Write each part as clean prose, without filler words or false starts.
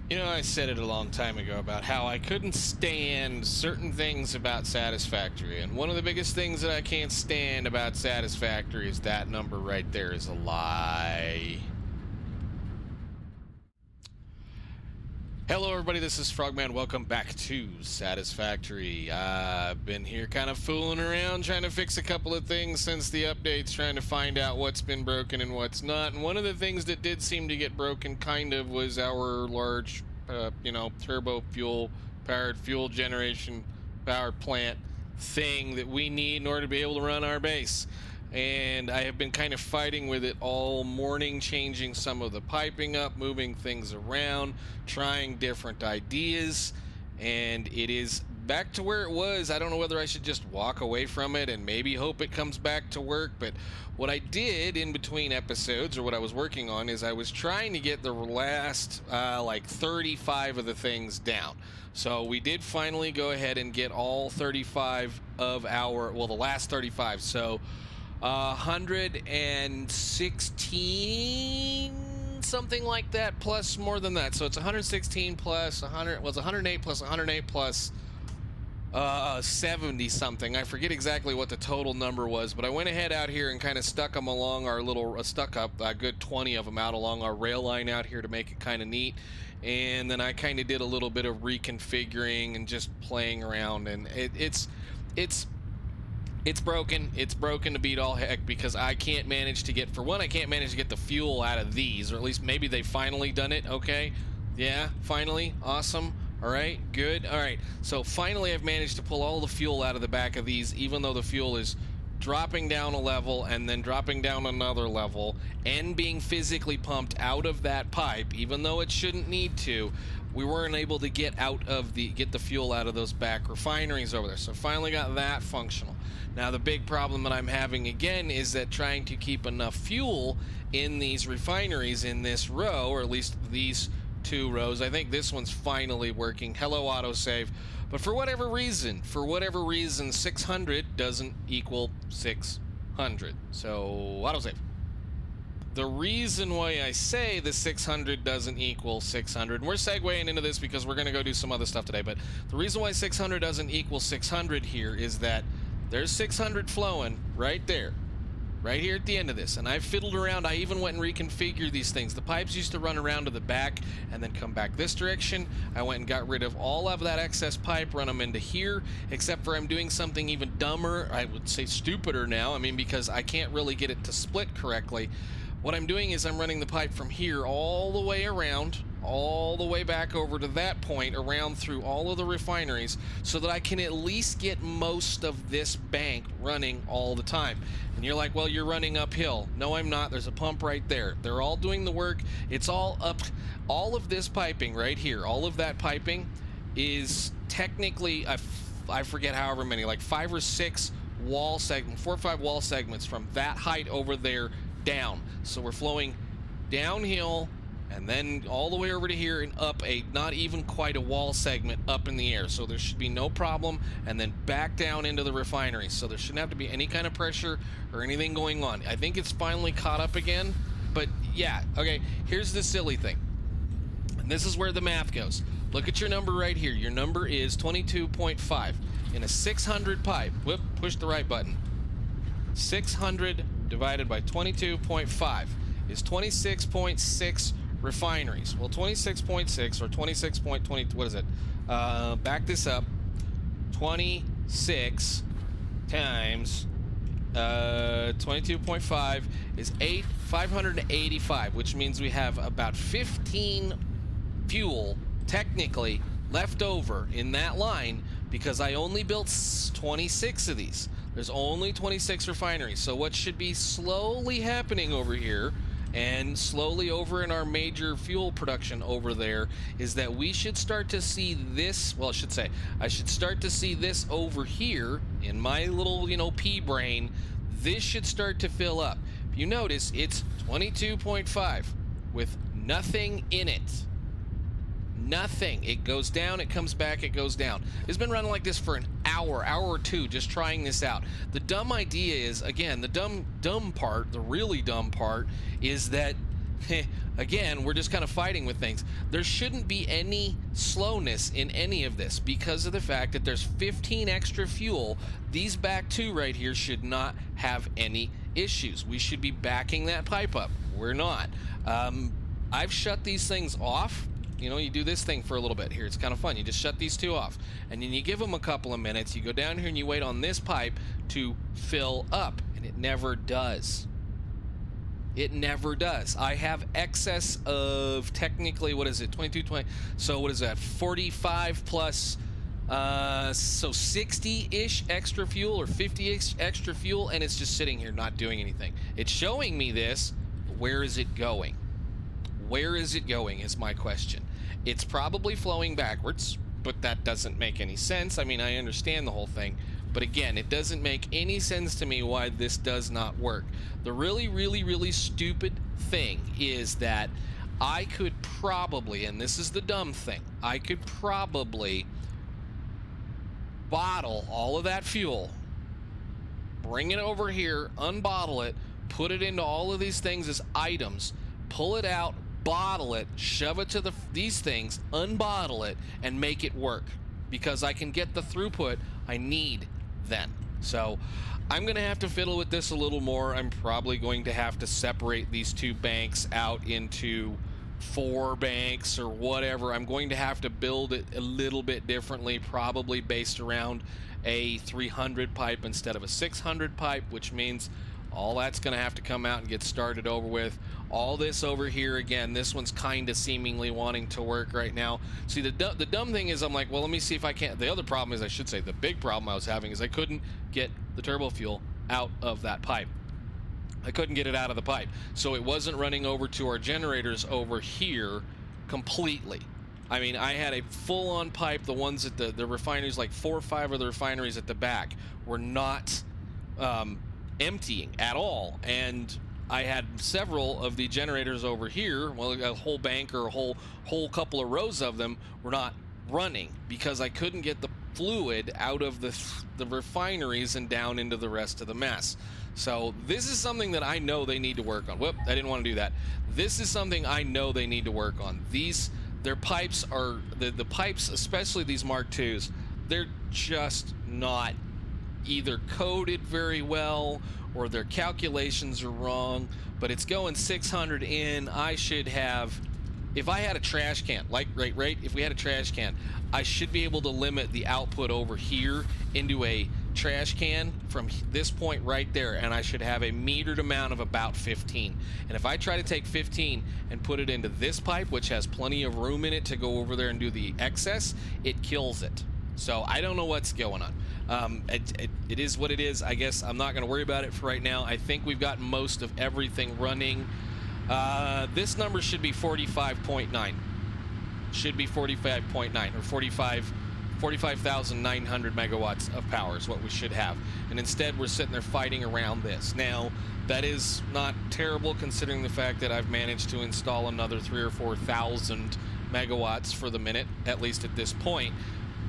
You know, I said it a long time ago about how I couldn't stand certain things about Satisfactory. And one of the biggest things that I can't stand about Satisfactory is that number right there is a lie. Hello, everybody. This is Frogman. Welcome back to Satisfactory. I've been here kind of fooling around, trying to fix a couple of things since the updates, trying to find out what's been broken and what's not. And one of the things that did seem to get broken, kind of, was our large, turbo fuel-powered fuel generation powered plant thing that we need in order to be able to run our base. And I have been kind of fighting with it all morning, changing some of the piping up, moving things around, trying different ideas, and it is back to where it was. I don't know whether I should just walk away from it and maybe hope it comes back to work, but what I did in between episodes, or what I was working on, is I was trying to get the last like 35 of the things down. So we did finally go ahead and get all 35 of our, well, the last 35. So 116, something like that, plus more than that. So it's 116 plus 100, was 108 plus 108 plus 70 something. I forget exactly what the total number was, but I went ahead out here and kind of stuck them along our little, stuck up a good 20 of them out along our rail line out here to make it kind of neat. And then I kind of did a little bit of reconfiguring and just playing around, and it's broken. It's broken to beat all heck, because I can't manage to get, for one, I can't manage to get the fuel out of these, or at least maybe they've finally done it. Okay, yeah, finally, awesome. All right, good. All right, so finally I've managed to pull all the fuel out of the back of these, even though the fuel is dropping down a level and then dropping down another level and being physically pumped out of that pipe, even though it shouldn't need to. We weren't able to get the fuel out of those back refineries over there. So finally got that functional. Now the big problem that I'm having again is that trying to keep enough fuel in these refineries in this row, or at least these two rows. I think this one's finally working. Hello, autosave. But for whatever reason, 600 doesn't equal 600. So autosave. The reason why I say the 600 doesn't equal 600, and we're segueing into this because we're going to go do some other stuff today, but the reason why 600 doesn't equal 600 here is that there's 600 flowing right there, right here at the end of this, and I've fiddled around. I even went and reconfigured these things. The pipes used to run around to the back and then come back this direction. I went and got rid of all of that excess pipe, run them into here, except for I'm doing something even dumber, I would say stupider now, because I can't really get it to split correctly. What I'm doing is I'm running the pipe from here all the way around, all the way back over to that point, around through all of the refineries, so that I can at least get most of this bank running all the time. And you're like, well, you're running uphill. No, I'm not. There's a pump right there. They're all doing the work. It's all up. All of this piping right here, all of that piping is technically, I forget however many, like 5 or 6 wall segments, 4 or 5 wall segments from that height over there down. So we're flowing downhill and then all the way over to here and up a, not even quite a wall segment up in the air. So there should be no problem, and then back down into the refinery. So there shouldn't have to be any kind of pressure or anything going on. I think it's finally caught up again, but yeah, okay, here's the silly thing. And this is where the math goes. Look at your number right here. Your number is 22.5 in a 600 pipe. Whoop, push the right button. 600 divided by 22.5 is 26.6 refineries. Well, 26.6 or 26.20, what is it? Back this up. 26 times 22.5 is 585, which means we have about 15 fuel technically left over in that line, because I only built 26 of these. There's only 26 refineries. So what should be slowly happening over here, and slowly over in our major fuel production over there, is that we should start to see this, well, I should start to see this over here in my little, pea brain. This should start to fill up. If you notice, it's 22.5 with nothing in it. Nothing. It goes down, it comes back, it goes down. It's been running like this for an hour or two, just trying this out. The dumb idea is, again, the dumb part, the really dumb part is that again, we're just kind of fighting with things. There shouldn't be any slowness in any of this because of the fact that there's 15 extra fuel. These back two right here should not have any issues. We should be backing that pipe up. We're not. I've shut these things off. You know, you do this thing for a little bit here. It's kind of fun. You just shut these two off, and then you give them a couple of minutes. You go down here and you wait on this pipe to fill up, and it never does. It never does. I have excess of technically, what is it, 22, 20, so what is that, 45 plus, so 60-ish extra fuel or 50-ish extra fuel, and it's just sitting here not doing anything. It's showing me this, but where is it going? Where is it going is my question. It's probably flowing backwards, but that doesn't make any sense. I mean, I understand the whole thing, but again, it doesn't make any sense to me why this does not work. The really, really, really stupid thing is that I could probably, and this is the dumb thing, I could probably bottle all of that fuel, bring it over here, unbottle it, put it into all of these things as items, pull it out, bottle it, shove it to these things, unbottle it, and make it work, because I can get the throughput I need then. So I'm going to have to fiddle with this a little more. I'm probably going to have to separate these two banks out into 4 banks or whatever. I'm going to have to build it a little bit differently, probably based around a 300 pipe instead of a 600 pipe, which means all that's going to have to come out and get started over with. All this over here, again, this one's kind of seemingly wanting to work right now. See, the dumb thing is I'm like, well, let me see if I can. The other problem is, I should say, the big problem I was having is I couldn't get the turbo fuel out of that pipe. I couldn't get it out of the pipe. So it wasn't running over to our generators over here completely. I mean, I had a full-on pipe. The ones at the refineries, like 4 or 5 of the refineries at the back, were not emptying at all, and I had several of the generators over here, well, a whole bank or a whole couple of rows of them were not running because I couldn't get the fluid out of the refineries and down into the rest of the mess. So this is something that I know they need to work on. Whoop, I didn't want to do that. This is something I know they need to work on. Their pipes are, the pipes, especially these Mark IIs, they're just not either coded very well or their calculations are wrong, but it's going 600 in. I should have, if I had a trash can, like right, if we had a trash can, I should be able to limit the output over here into a trash can from this point right there, and I should have a metered amount of about 15. And if I try to take 15 and put it into this pipe, which has plenty of room in it to go over there and do the excess, it kills it. So I don't know what's going on. It is what it is. I guess I'm not going to worry about it for right now. I think we've got most of everything running. This number should be 45.9. Should be 45.9 or 45,900 megawatts of power is what we should have. And instead, we're sitting there fighting around this. Now, that is not terrible considering the fact that I've managed to install another 3,000 or 4,000 megawatts for the minute, at least at this point.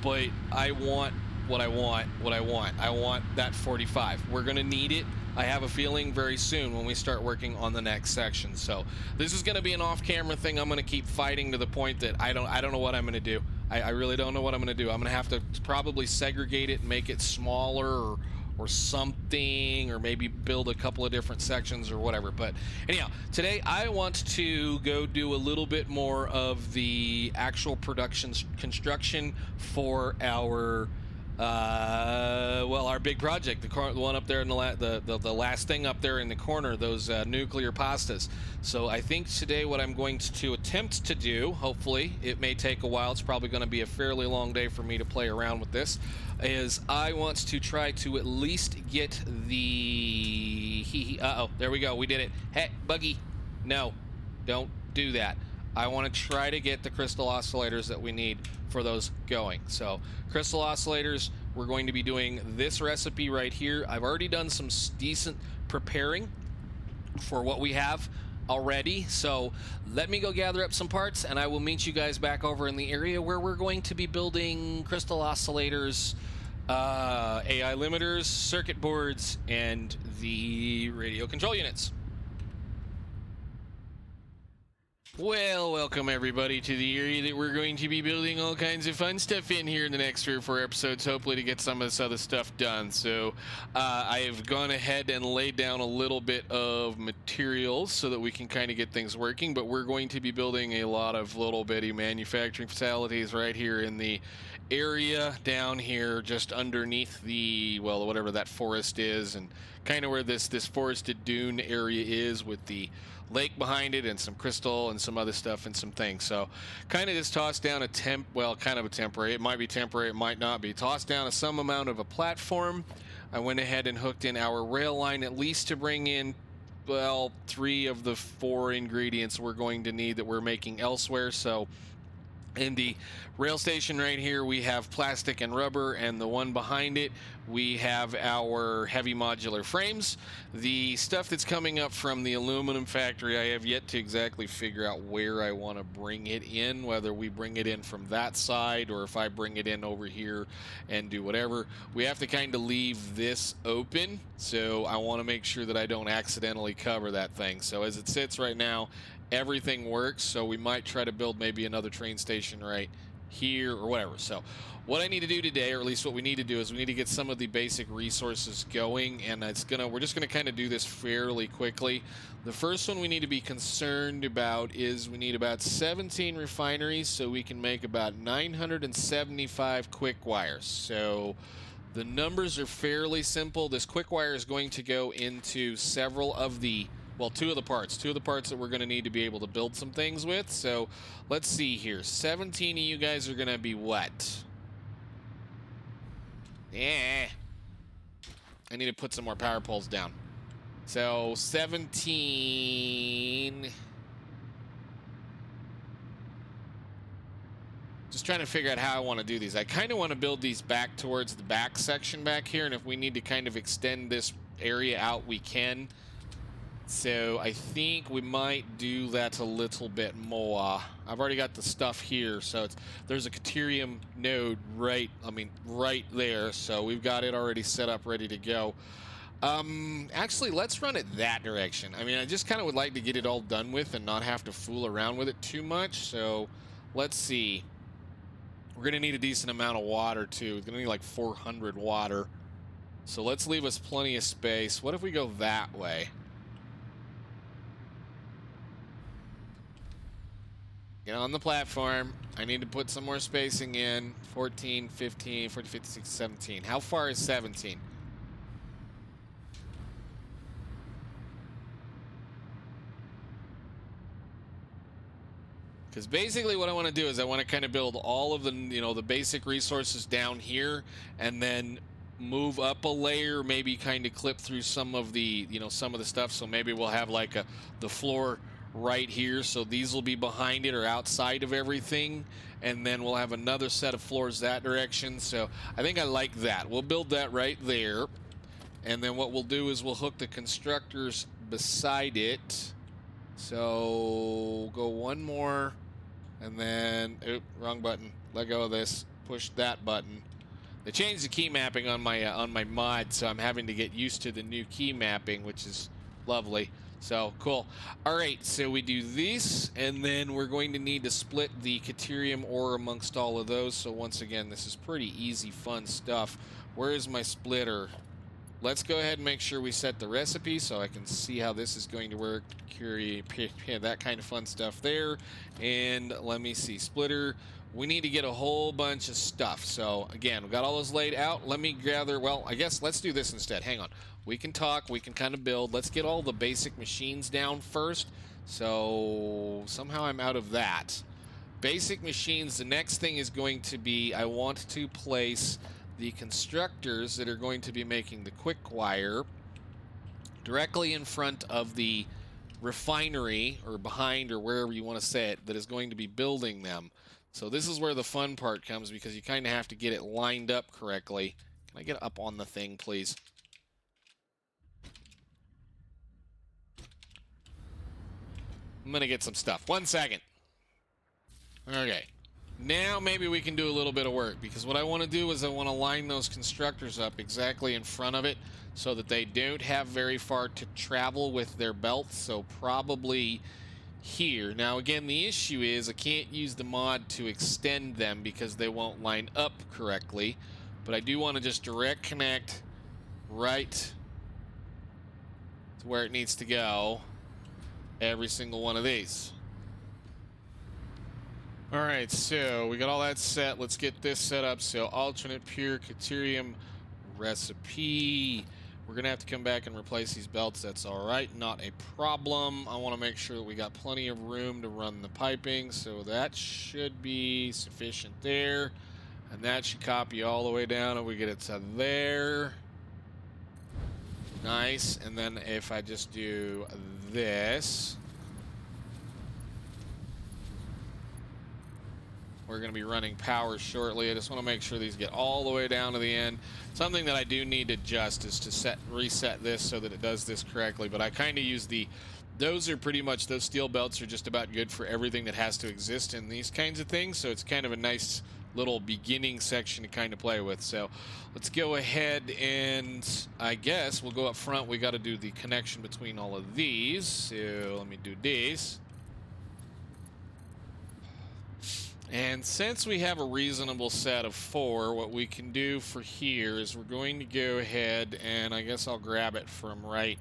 But I want what I want. I want that 45. We're going to need it. I have a feeling very soon when we start working on the next section. So this is going to be an off-camera thing. I'm going to keep fighting to the point that I don't know what I'm going to do. I really don't know what I'm going to do. I'm going to have to probably segregate it and make it smaller or something, or maybe build a couple of different sections or whatever. But anyhow, today I want to go do a little bit more of the actual production construction for our well, our big project, the one up there in the last thing up there in the corner, those nuclear pastas. So I think today what I'm going to attempt to do, hopefully it may take a while, it's probably going to be a fairly long day for me to play around with this, is I want to try to at least get the uh-oh, there we go, we did it. Hey, Buggy, no, don't do that. I want to try to get the crystal oscillators that we need for those going. So crystal oscillators, we're going to be doing this recipe right here. I've already done some decent preparing for what we have already. So let me go gather up some parts and I will meet you guys back over in the area where we're going to be building crystal oscillators, AI limiters, circuit boards, and the radio control units. Well, welcome everybody to the area that we're going to be building all kinds of fun stuff in here in the next 3 or 4 episodes, hopefully to get some of this other stuff done. So I have gone ahead and laid down a little bit of materials so that we can kind of get things working, but we're going to be building a lot of little bitty manufacturing facilities right here in the area down here just underneath the, well, whatever that forest is, and kind of where this forested dune area is with the lake behind it and some crystal and some other stuff and some things. So kind of just tossed down a kind of a temporary, it might be temporary, it might not be, tossed down some amount of a platform. I went ahead and hooked in our rail line at least to bring in, well, 3 of the 4 ingredients we're going to need that we're making elsewhere. So in the rail station right here, we have plastic and rubber, and the one behind it, we have our heavy modular frames. The stuff that's coming up from the aluminum factory, I have yet to exactly figure out where I want to bring it in, whether we bring it in from that side or if I bring it in over here and do whatever. We have to kind of leave this open, so I want to make sure that I don't accidentally cover that thing. So as it sits right now, everything works, so we might try to build maybe another train station right here or whatever. So what I need to do today, or at least what we need to do, is we need to get some of the basic resources going, and we're just gonna kind of do this fairly quickly. The first one we need to be concerned about is we need about 17 refineries, so we can make about 975 quick wires. So the numbers are fairly simple. This quick wire is going to go into several of the, well, two of the parts that we're going to need to be able to build some things with. So let's see here. 17 of you guys are going to be what? Yeah. I need to put some more power poles down. So 17. Just trying to figure out how I want to do these. I kind of want to build these back towards the back section back here, and if we need to kind of extend this area out, we can. So I think we might do that a little bit more. I've already got the stuff here, so there's a Caterium node right there, so we've got it already set up, ready to go. Actually, let's run it that direction. I mean, I just kind of would like to get it all done with and not have to fool around with it too much. So let's see. We're going to need a decent amount of water, too. We're going to need like 400 water. So let's leave us plenty of space. What if we go that way? Get on the platform. I need to put some more spacing in. 14, 15, 14, 15, 16, 17. How far is 17? Because basically what I want to do is I want to kind of build all of the, the basic resources down here, and then move up a layer, maybe kind of clip through some of the, some of the stuff. So maybe we'll have like the floor right here. So these will be behind it or outside of everything. And then we'll have another set of floors that direction. So I think I like that. We'll build that right there. And then what we'll do is we'll hook the constructors beside it. So go one more. And then, wrong button. Let go of this. Push that button. They changed the key mapping on my mod, so I'm having to get used to the new key mapping, which is lovely. So cool. All right, so we do this, and then we're going to need to split the Caterium ore amongst all of those. So once again, this is pretty easy, fun stuff. Where is my splitter? Let's go ahead and make sure we set the recipe so I can see how this is going to work. That kind of fun stuff there. And let me see, splitter. We need to get a whole bunch of stuff. So again, we've got all those laid out. Let me gather, well, I guess let's do this instead. Hang on. We can talk, we can kind of build. Let's get all the basic machines down first. So somehow I'm out of that. Basic machines, the next thing is going to be, I want to place the constructors that are going to be making the quick wire directly in front of the refinery, or behind, or wherever you want to say it, that is going to be building them. So this is where the fun part comes, because you kind of have to get it lined up correctly. Can I get up on the thing, please? I'm gonna get some stuff. 1 second. Okay. Now maybe we can do a little bit of work, because what I want to do is I want to line those constructors up exactly in front of it so that they don't have very far to travel with their belts. So probably here. Now again, the issue is I can't use the mod to extend them because they won't line up correctly, but I do want to just direct connect right to where it needs to go, every single one of these. All right, so we got all that set. Let's get this set up. So alternate pure deuterium recipe. We're gonna have to come back and replace these belts. That's all right, not a problem. I want to make sure that we got plenty of room to run the piping, so that should be sufficient there. And that should copy all the way down and we get it to there. Nice. And then if I just do this, we're going to be running power shortly. I just want to make sure these get all the way down to the end. Something that I do need to adjust is to reset this so that it does this correctly. But I kind of use those are pretty much, those steel belts are just about good for everything that has to exist in these kinds of things. So it's kind of a nice little beginning section to kind of play with. So let's go ahead and I guess we'll go up front. We got to do the connection between all of these. So let me do this. And since we have a reasonable set of 4, what we can do for here is we're going to go ahead and I guess I'll grab it from right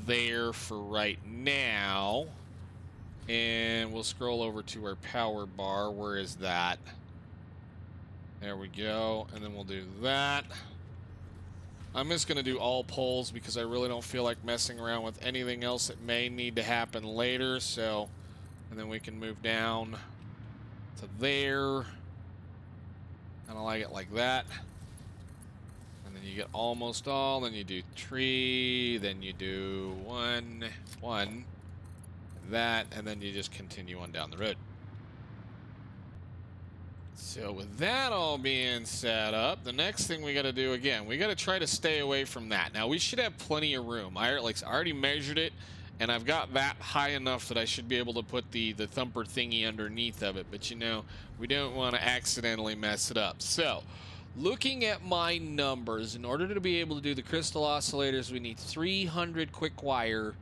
there for right now. And we'll scroll over to our power bar. Where is that? There we go. And then we'll do that. I'm just going to do all poles because I really don't feel like messing around with anything else that may need to happen later. So, and then we can move down to there. Kind of like it like that. And then you get almost all. Then you do 3. Then you do 1, that, and then you just continue on down the road. So with that all being set up, the next thing we got to do, again, we got to try to stay away from that. Now we should have plenty of room. I already measured it, and I've got that high enough that I should be able to put the thumper thingy underneath of it. But you know, we don't want to accidentally mess it up. So looking at my numbers, in order to be able to do the crystal oscillators, we need 300 quick wire.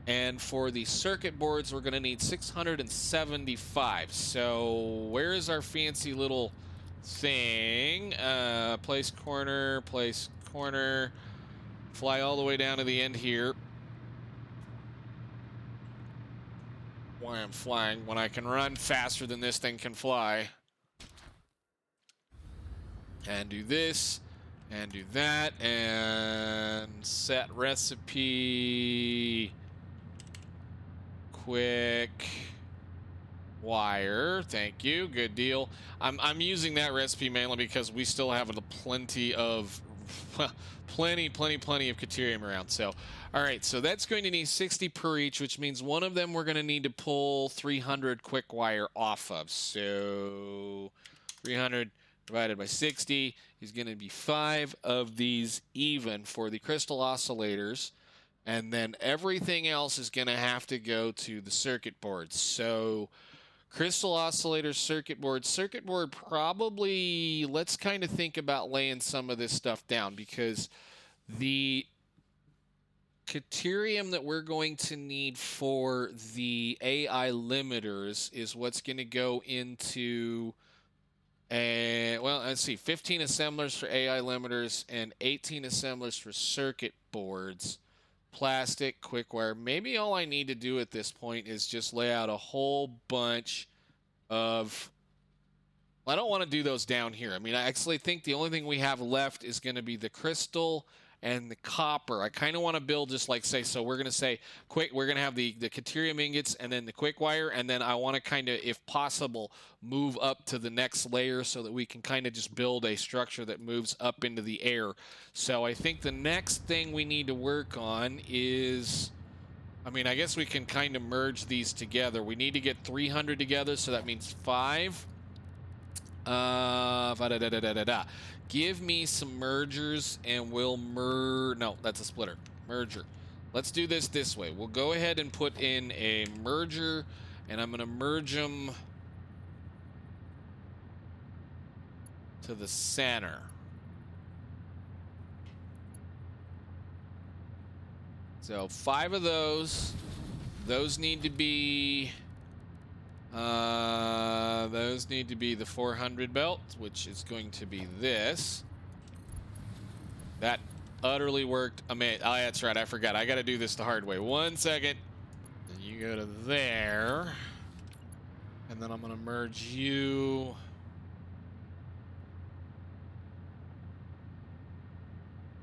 And for the circuit boards, we're going to need 675. So where is our fancy little thing? Place corner, fly all the way down to the end here. Why I'm flying when I can run faster than this thing can fly. And do this, and do that, and set recipe. Quick wire, thank you, good deal. I'm using that recipe mainly because we still have plenty of plenty of deuterium around. So all right, so that's going to need 60 per each, which means one of them we're going to need to pull 300 quick wire off of. So 300 divided by 60 is going to be 5 of these even for the crystal oscillators. And then everything else is going to have to go to the circuit boards. So crystal oscillator, circuit board probably, let's kind of think about laying some of this stuff down, because the deuterium that we're going to need for the AI limiters is what's going to go into well, let's see, 15 assemblers for AI limiters and 18 assemblers for circuit boards. Plastic, quick wire. Maybe all I need to do at this point is just lay out a whole bunch of... Well, I don't want to do those down here. I mean, I actually think the only thing we have left is going to be the crystal and the copper. I kind of want to build just like, say, so we're going to say, we're going to have the deuterium ingots and then the quick wire, and then I want to kind of, if possible, move up to the next layer so that we can kind of just build a structure that moves up into the air. So I think the next thing we need to work on is, I mean, I guess we can kind of merge these together. We need to get 300 together, so that means 5. Give me some mergers and we'll no, that's a splitter. Merger. Let's do this way. We'll go ahead and put in a merger, and I'm going to merge them to the center. So 5 of those. those need to be the 400 belt, which is going to be this. That utterly worked. Amazing. Oh, that's right. I forgot. I got to do this the hard way. 1 second. Then you go to there. And then I'm going to merge you.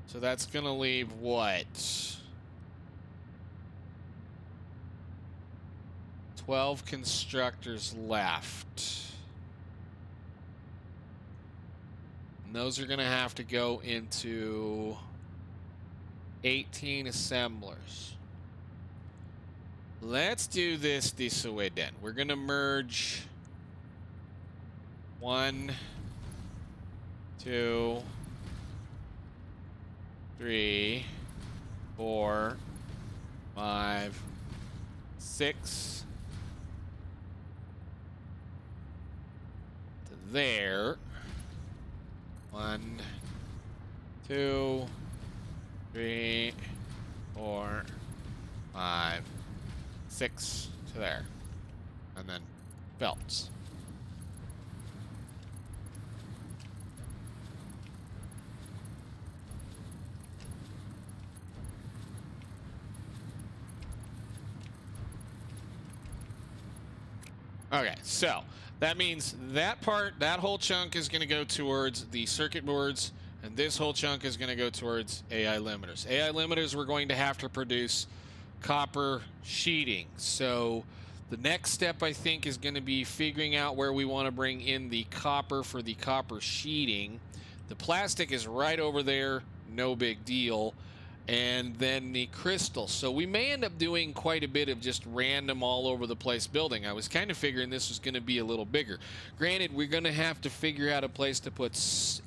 So that's going to leave what? 12 constructors left. And those are going to have to go into 18 assemblers. Let's do this way then. We're going to merge 1, 2, 3, 4, 5, 6 to there. 1, 2, 3, 4, 5, 6 to there. And then belts. Okay, so that means that part, that whole chunk is going to go towards the circuit boards, and this whole chunk is going to go towards AI limiters. AI limiters, we're going to have to produce copper sheeting. So the next step, I think, is going to be figuring out where we want to bring in the copper for the copper sheeting. The plastic is right over there, no big deal. And then the crystal. So we may end up doing quite a bit of just random all over the place building. I was kind of figuring this was going to be a little bigger. Granted, we're going to have to figure out a place to put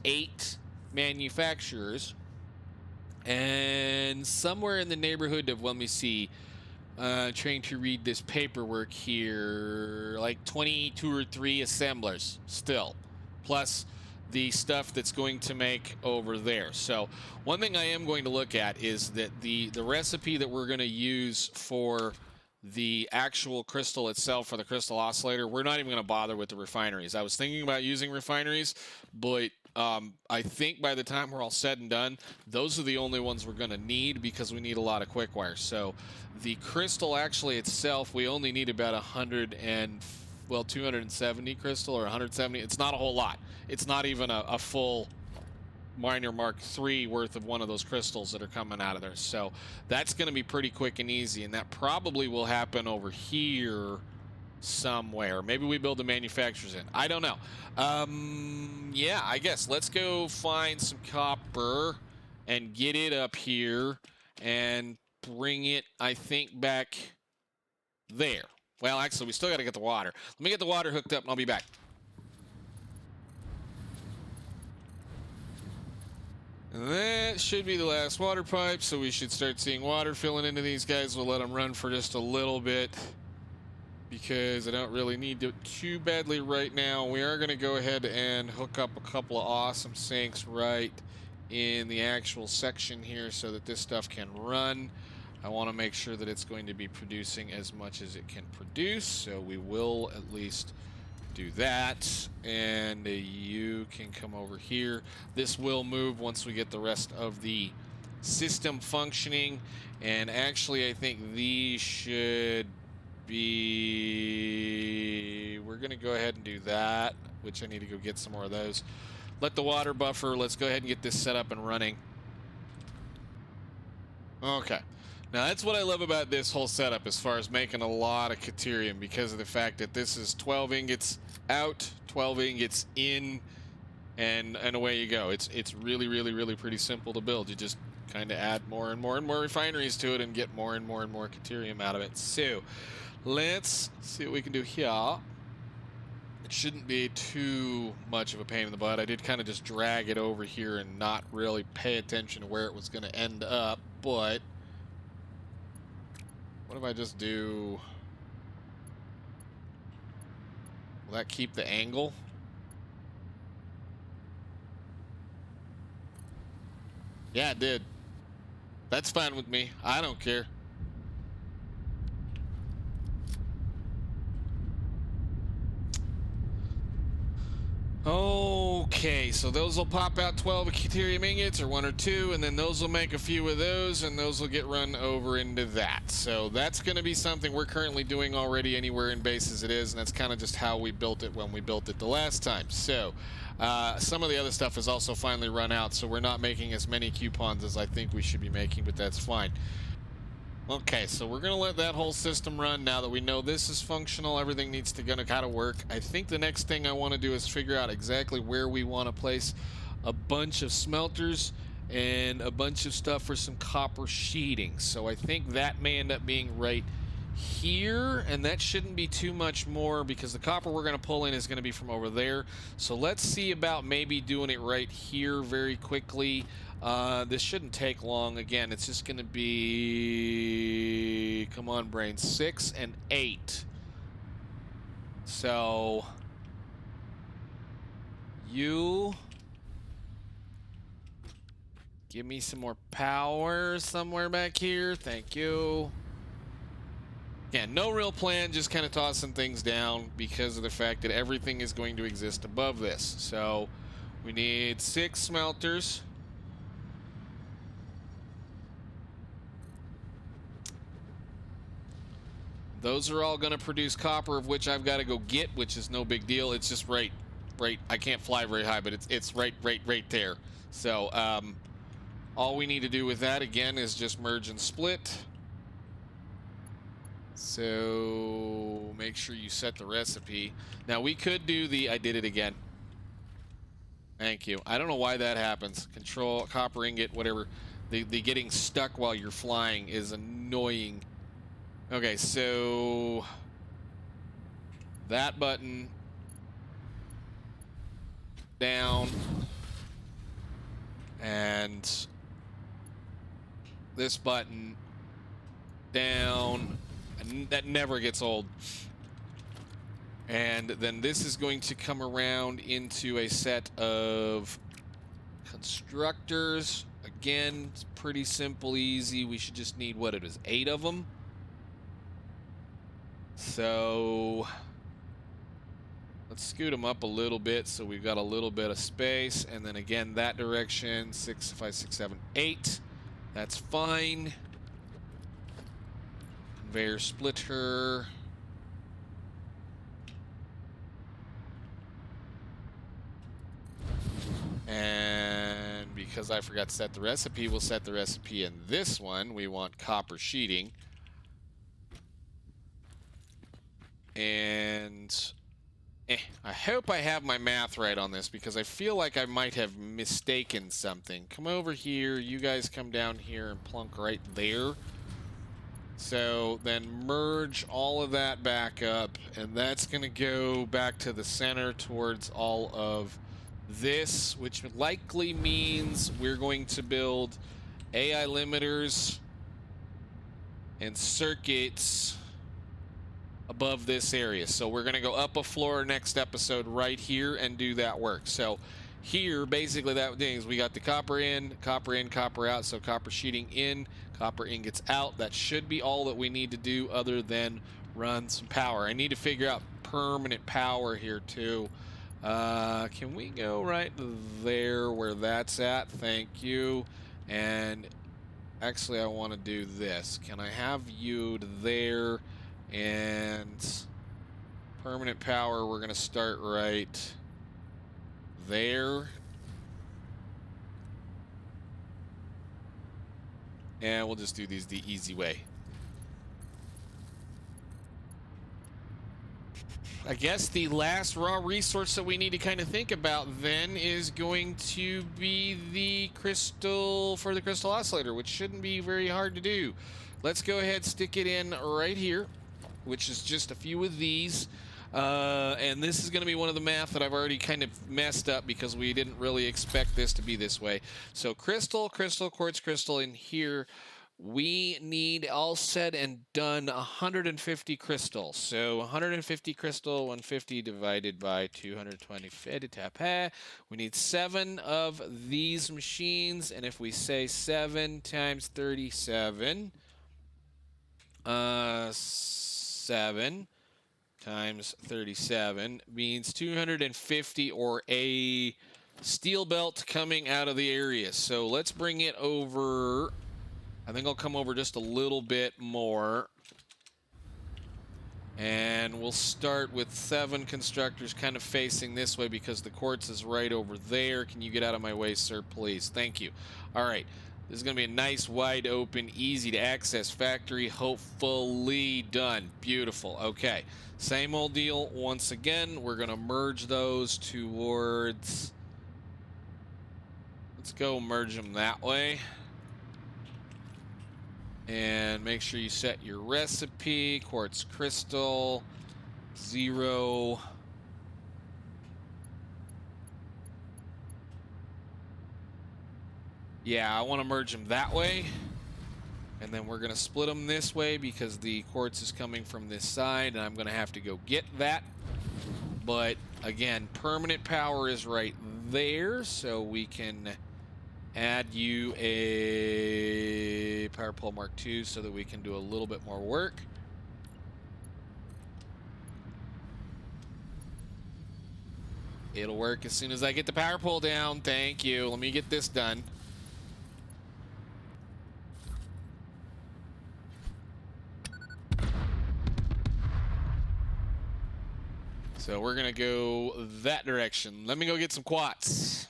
8 manufacturers. And somewhere in the neighborhood of, let me see, trying to read this paperwork here, like 22 or 3 assemblers still, plus the stuff that's going to make over there. So one thing I am going to look at is that the recipe that we're going to use for the actual crystal itself, for the crystal oscillator, we're not even going to bother with the refineries. I was thinking about using refineries, but I think by the time we're all said and done, those are the only ones we're going to need, because we need a lot of quick wire. So the crystal actually itself, we only need about 270 crystal, or 170. It's not a whole lot. It's not even a full Miner Mark III worth of one of those crystals that are coming out of there. So that's going to be pretty quick and easy, and that probably will happen over here somewhere. Maybe we build the manufacturers in. I don't know. Yeah, I guess let's go find some copper and get it up here and bring it, I think, back there. Well, actually, we still got to get the water. Let me get the water hooked up, and I'll be back. And that should be the last water pipe, so we should start seeing water filling into these guys. We'll let them run for just a little bit, because I don't really need it too badly right now. We are going to go ahead and hook up a couple of awesome sinks right in the actual section here so that this stuff can run. I want to make sure that it's going to be producing as much as it can produce, so we will at least do that. And you can come over here. This will move once we get the rest of the system functioning, and actually I think these should be, we're gonna go ahead and do that, which I need to go get some more of those. Let the water buffer. Let's go ahead and get this set up and running. Okay. Now, that's what I love about this whole setup as far as making a lot of Caterium, because of the fact that this is 12 ingots out, 12 ingots in, and away you go. It's really, really, really pretty simple to build. You just kind of add more and more and more refineries to it and get more and more and more Caterium out of it. So, let's see what we can do here. It shouldn't be too much of a pain in the butt. I did kind of just drag it over here and not really pay attention to where it was going to end up, but what if I just do... Will that keep the angle? Yeah, it did. That's fine with me. I don't care. Okay, so those will pop out 12 deuterium ingots, or 1 or 2, and then those will make a few of those, and those will get run over into that. So that's going to be something we're currently doing already anywhere in base as it is, and that's kind of just how we built it when we built it the last time. So some of the other stuff has also finally run out, so we're not making as many coupons as I think we should be making, but that's fine. Okay, so we're going to let that whole system run now that we know this is functional. Everything needs to kind of work. I think the next thing I want to do is figure out exactly where we want to place a bunch of smelters and a bunch of stuff for some copper sheeting. So I think that may end up being right here, and that shouldn't be too much more because the copper we're going to pull in is going to be from over there. So let's see about maybe doing it right here very quickly. This shouldn't take long. Again, it's just going to be, come on, brain, 6 and 8. So you give me some more power somewhere back here. Thank you. Yeah, no real plan, just kind of tossing things down because of the fact that everything is going to exist above this. So we need 6 smelters. Those are all going to produce copper, of which I've got to go get, which is no big deal. It's just right. I can't fly very high, but it's right there. So all we need to do with that, again, is just merge and split. So make sure you set the recipe. Now we could do the, I did it again. Thank you. I don't know why that happens. Control, copper ingot, whatever. The getting stuck while you're flying is annoying. Okay, so that button down, and this button down, and that never gets old. And then this is going to come around into a set of constructors. Again, it's pretty simple, easy. We should just need, what it is, 8 of them. So let's scoot them up a little bit so we've got a little bit of space. And then again, that direction, 6, 5, 6, 7, 8. That's fine. Conveyor splitter. And because I forgot to set the recipe, we'll set the recipe in this one. We want copper sheeting. And I hope I have my math right on this because I feel like I might have mistaken something. Come over here, you guys come down here and plunk right there. So then merge all of that back up, and that's going to go back to the center towards all of this, which likely means we're going to build AI limiters and circuits above this area. So we're going to go up a floor next episode right here and do that work. So here, basically that means we got the copper in, copper out. So copper sheeting in, copper ingots out. That should be all that we need to do other than run some power. I need to figure out permanent power here too. Can we go right there where that's at? Thank you. And actually I want to do this. Can I have you there? And permanent power, we're going to start right there. And we'll just do these the easy way. I guess the last raw resource that we need to kind of think about then is going to be the crystal for the crystal oscillator, which shouldn't be very hard to do. Let's go ahead, stick it in right here, which is just a few of these. And this is going to be one of the math that I've already kind of messed up because we didn't really expect this to be this way. So crystal, quartz crystal in here. We need, all said and done, 150 crystals. So 150 crystal, 150 divided by 220. We need 7 of these machines. And if we say 7 times 37, 7 times 37 means 250 or a steel belt coming out of the area. So let's bring it over. I think I'll come over just a little bit more. And we'll start with 7 constructors kind of facing this way because the quartz is right over there. Can you get out of my way, sir, please? Thank you. All right. This is going to be a nice, wide open, easy to access factory. Hopefully done. Beautiful. Okay. Same old deal. Once again, we're going to merge those towards... Let's go merge them that way. And make sure you set your recipe. Quartz crystal. 0. Yeah, I want to merge them that way. And then we're going to split them this way because the quartz is coming from this side. And I'm going to have to go get that. But, again, permanent power is right there. So we can add you a power pole Mark II so that we can do a little bit more work. It'll work as soon as I get the power pole down. Thank you. Let me get this done. So we're going to go that direction. Let me go get some quartz.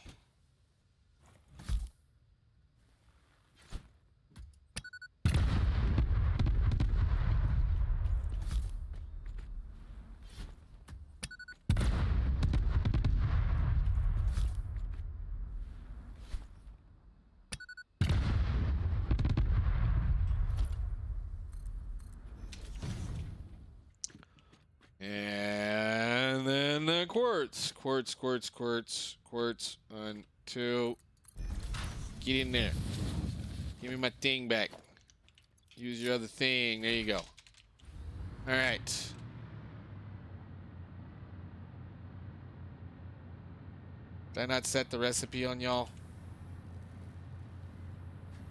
And then the quartz. Quartz. 1, 2. Get in there. Give me my thing back. Use your other thing. There you go. All right. Did I not set the recipe on y'all?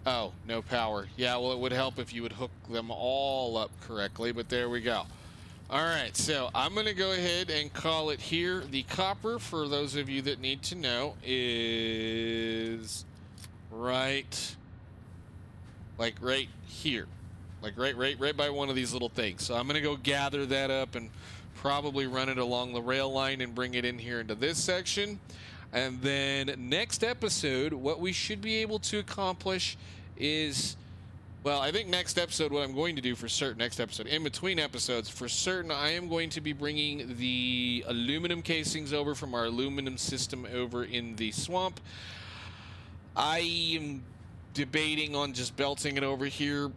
Oh, no power. Yeah, well, it would help if you would hook them all up correctly, but there we go. All right, so I'm going to go ahead and call it here. The copper, for those of you that need to know, is right here. Like right by one of these little things. So I'm going to go gather that up and probably run it along the rail line and bring it in here into this section. And then next episode, what we should be able to accomplish is... Well, I think next episode, what I'm going to do for certain, next episode, in between episodes, for certain, I am going to be bringing the aluminum casings over from our aluminum system over in the swamp. I am debating on just belting it over here,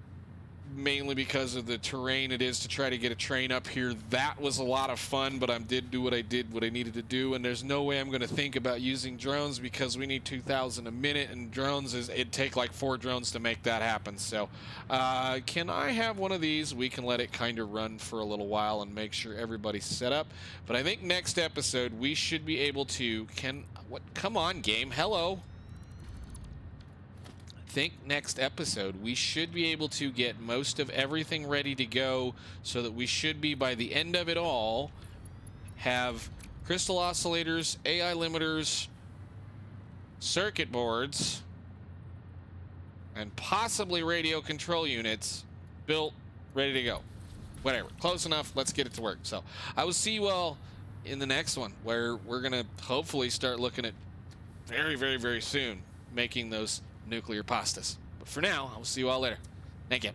mainly because of the terrain it is to try to get a train up here. That was a lot of fun, but I did what I needed to do, and there's no way I'm going to think about using drones because we need 2,000 a minute, and drones it'd take like 4 drones to make that happen. So can I have one of these? We can let it kind of run for a little while and make sure everybody's set up. But I think next episode we should be able to come on, game. Hello. Think next episode we should be able to get most of everything ready to go so that we should be, by the end of it all, have crystal oscillators, AI limiters, circuit boards, and possibly radio control units built, ready to go. Whatever, close enough, let's get it to work. So I will see you all in the next one, where we're gonna hopefully start looking at very soon making those nuclear pastas. But for now, I'll see you all later. Thank you.